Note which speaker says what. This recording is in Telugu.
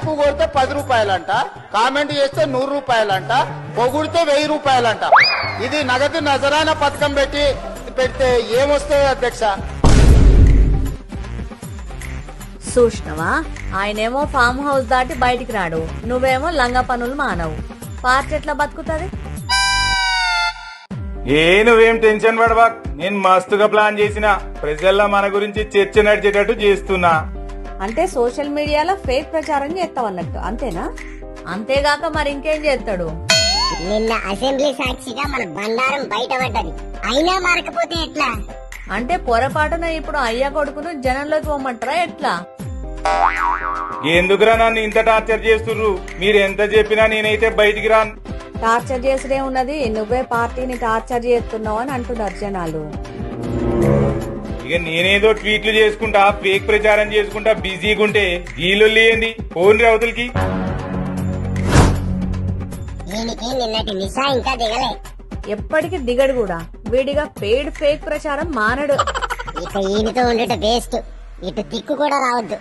Speaker 1: లైక్ కొడితే 10 రూపాయలంట, కామెంట్ చేస్తే 100 రూపాయలంట, పొగుడితే 1000 రూపాయలంట. ఇది నగదు నజరానా పథకం పెడితే ఏమొస్తాయి అధ్యక్ష?
Speaker 2: చూసినవా, ఆయనేమో ఫామ్ హౌస్ దాటి బయటికి రాడు, నువ్వేమో లంగా పనులు మానవు. పార్టీ ఎట్లా బతుకుతుంది?
Speaker 3: నువ్వేం టెన్షన్ పడవా, నేను మస్తుగా ప్లాన్ చేసిన. ప్రజల్లో మన గురించి చర్చ నడిచేటట్టు చేస్తున్నా.
Speaker 2: అంటే సోషల్ మీడియాలో ఫేక్ ప్రచారం చేస్తావన్నట్టు, అంతేనా? అంతేగాక మరి ఇంకేం చేస్తాడు?
Speaker 4: నిన్న అసెంబ్లీ సాక్షిగా మన బండారం బయటపడ్డది, అయినా మారకపోతే ఎట్లా?
Speaker 2: అంటే పొరపాటున ఇప్పుడు అయ్య కొడుకును జనంలోకి పోమంటారా ఎట్లా?
Speaker 3: ఎందుకురా నన్ను ఇంత టార్చర్ చేస్తుర్రు? మీరు ఎంత చెప్పినా నేనైతే బయటికి రాను.
Speaker 2: టార్చర్ చేసుడే ఉన్నది, నువ్వే పార్టీని టార్చర్ చేస్తున్నావు అని అంటున్నారు జనాలు.
Speaker 3: ఇక నేనేదో ట్వీట్లు చేసుకుంటా, ఫేక్ ప్రచారం చేసుకుంటా బిజీగా ఉంటే గీలొల్లి ఏంది? ఫోన్ అవతలకి.
Speaker 4: దీనికి నిన్నటి నిశా ఇంకా దిగలే.
Speaker 2: ఎప్పటికి దిగడు కూడా. వీడిగా పెయిడ్ ఫేక్ ప్రచారం మానడు.
Speaker 4: ఇక ఈయనతో ఉండట బెస్ట్, ఇటు దిక్కు కూడా రావద్దు.